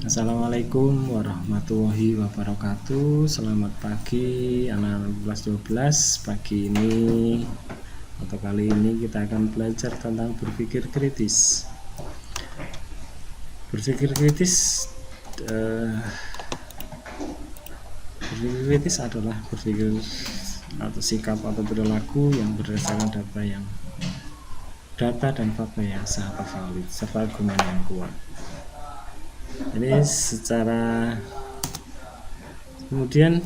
Assalamualaikum warahmatullahi wabarakatuh. Selamat pagi anak-anak kelas 12. Pagi ini atau kali ini kita akan belajar tentang berpikir kritis. Berpikir kritis adalah berpikir atau sikap atau perilaku yang berdasarkan data dan fakta yang sah atau valid serta argumen yang kuat. Ini secara kemudian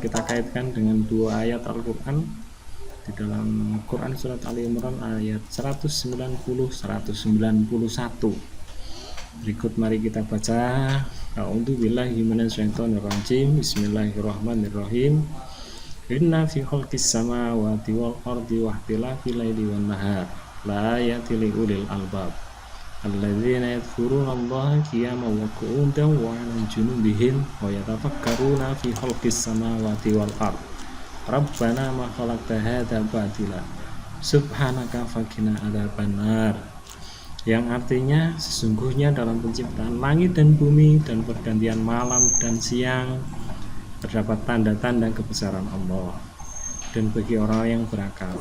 kita kaitkan dengan dua ayat Al-Quran di dalam Quran surat Ali Imran ayat 190-191. Berikut mari kita baca. A'udzubillahi minasyaitonirrajim. Bismillahirrahmanirrahim. Inna fi khalqis samawati wal ardi wa ikhtilafil laili wan nahar la ayatin li ulil albab alladzina yadhkuruna Allaha qiyaman wa qu'udan wa 'ala junubihim wa yatafakkaruna fi khalqis samawati wal ardh rabbana ma khalaqta hadza batila subhanaka faqina adzabannar, yang artinya sesungguhnya dalam penciptaan langit dan bumi dan pergantian malam dan siang terdapat tanda-tanda kebesaran Allah, dan bagi orang yang berakal,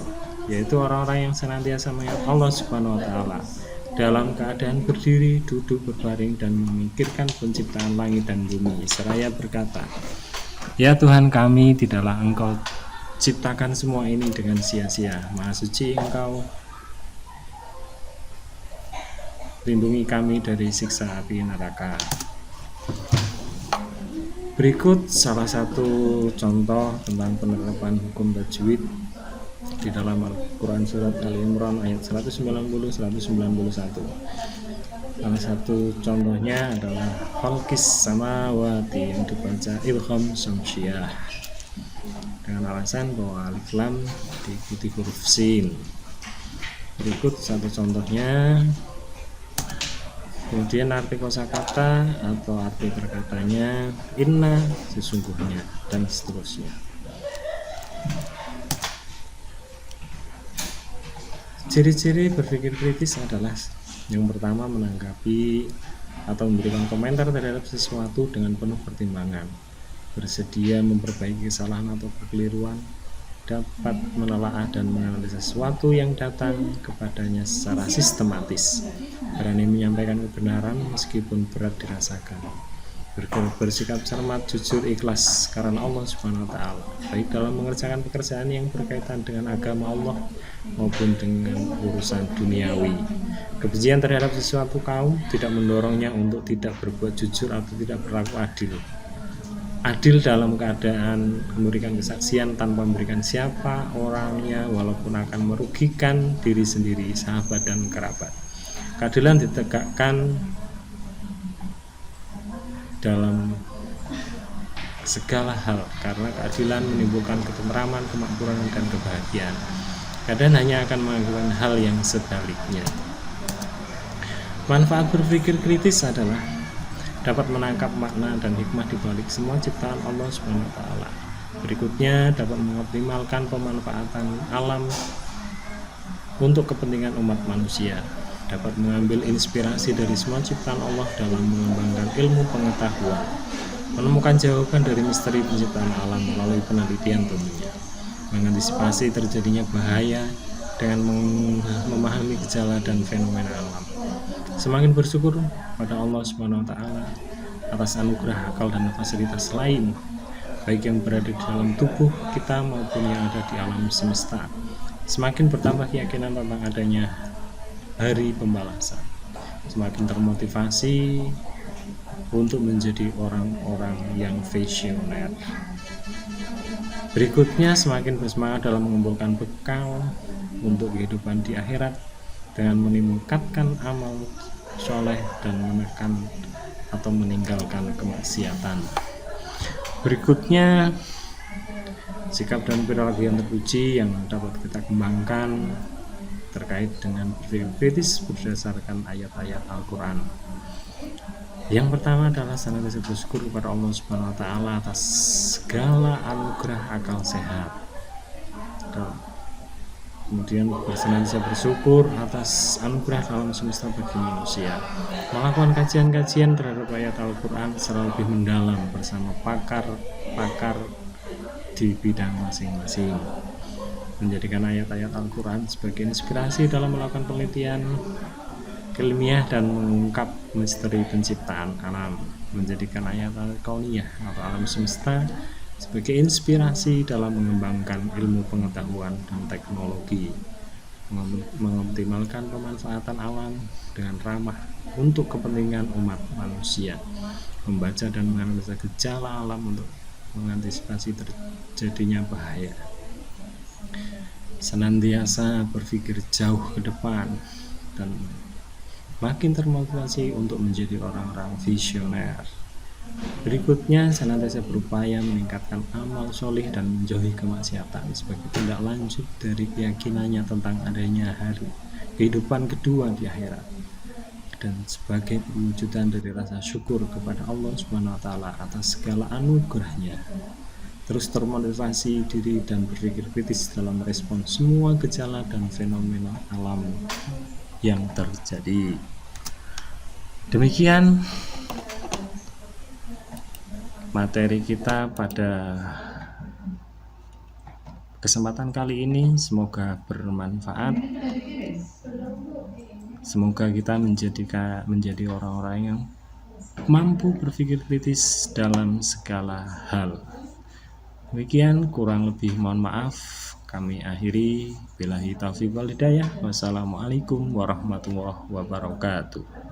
yaitu orang-orang yang senantiasa mengingat Allah Subhanahu wa Ta'ala dalam keadaan berdiri, duduk, berbaring, dan memikirkan penciptaan langit dan bumi, seraya berkata, ya Tuhan kami, tidaklah Engkau ciptakan semua ini dengan sia-sia. Maha suci Engkau, lindungi kami dari siksa api neraka. Berikut salah satu contoh tentang penerapan hukum tajwid di dalam Al-Quran surat Ali Imran ayat 190-191. Salah satu contohnya adalah khalqis samawati yang dibaca ilham syamsiyah dengan alasan bahwa alif lam diikuti huruf sin. Berikut satu contohnya. Kemudian arti kosakata atau arti perkatanya inna, sesungguhnya, dan seterusnya. Ciri-ciri berpikir kritis adalah yang pertama, menanggapi atau memberikan komentar terhadap sesuatu dengan penuh pertimbangan, bersedia memperbaiki kesalahan atau kekeliruan, dapat menelaah dan menganalisa sesuatu yang datang kepadanya secara sistematis, berani menyampaikan kebenaran meskipun berat dirasakan, bersikap cermat, jujur, ikhlas karena Allah Subhanahu wa Ta'ala, baik dalam mengerjakan pekerjaan yang berkaitan dengan agama Allah maupun dengan urusan duniawi. Kebencian terhadap sesuatu kaum tidak mendorongnya untuk tidak berbuat jujur atau tidak berlaku adil dalam keadaan memberikan kesaksian tanpa memberikan siapa orangnya, walaupun akan merugikan diri sendiri, sahabat, dan kerabat. Keadilan ditegakkan dalam segala hal karena keadilan menimbulkan ketentraman, kemakmuran, dan kebahagiaan. Keadaan hanya akan melakukan hal yang sebaliknya. Manfaat berpikir kritis adalah dapat menangkap makna dan hikmah di balik semua ciptaan Allah Subhanahu wa Ta'ala. Berikutnya, dapat mengoptimalkan pemanfaatan alam untuk kepentingan umat manusia, dapat mengambil inspirasi dari semua ciptaan Allah dalam mengembangkan ilmu pengetahuan, menemukan jawaban dari misteri penciptaan alam melalui penelitian tentunya, mengantisipasi terjadinya bahaya dengan memahami gejala dan fenomena alam. Semakin bersyukur pada Allah Subhanahu wa Ta'ala atas anugerah akal dan fasilitas lain, baik yang berada di dalam tubuh kita maupun yang ada di alam semesta. Semakin bertambah keyakinan tentang adanya hari pembalasan, semakin termotivasi untuk menjadi orang-orang yang visioner. Berikutnya, semakin bersemangat dalam mengumpulkan bekal untuk kehidupan di akhirat dengan meningkatkan amal soleh dan menekan atau meninggalkan kemaksiatan. Berikutnya, sikap dan perilaku yang terpuji yang dapat kita kembangkan terkait dengan berpikir kritis berdasarkan ayat-ayat Al-Quran. Yang pertama adalah senantiasa bersyukur kepada Allah Subhanahu wa Ta'ala atas segala anugerah akal sehat, kemudian bersenantiasa bersyukur atas anugerah alam semesta bagi manusia, melakukan kajian-kajian terhadap ayat Al-Quran secara lebih mendalam bersama pakar-pakar di bidang masing-masing, menjadikan ayat-ayat Al-Quran sebagai inspirasi dalam melakukan penelitian ilmiah dan mengungkap misteri penciptaan alam, menjadikan ayat al-kauniyah atau alam semesta sebagai inspirasi dalam mengembangkan ilmu pengetahuan dan teknologi, mengoptimalkan pemanfaatan alam dengan ramah untuk kepentingan umat manusia, membaca dan menganalisa gejala alam untuk mengantisipasi terjadinya bahaya, senantiasa berpikir jauh ke depan, dan makin termotivasi untuk menjadi orang-orang visioner. Berikutnya, senantiasa berupaya meningkatkan amal solih dan menjauhi kemaksiatan sebagai tindak lanjut dari keyakinannya tentang adanya hari kehidupan kedua di akhirat, dan sebagai perwujudan dari rasa syukur kepada Allah Subhanahu wa Ta'ala atas segala anugerahnya. Terus termotivasi diri dan berpikir kritis dalam merespon semua gejala dan fenomena alam yang terjadi. Demikian materi kita pada kesempatan kali ini, semoga bermanfaat. Semoga kita menjadi orang-orang yang mampu berpikir kritis dalam segala hal. Demikian, kurang lebih mohon maaf. Kami akhiri. Billahi taufiq wal hidayah. Wassalamualaikum warahmatullahi wabarakatuh.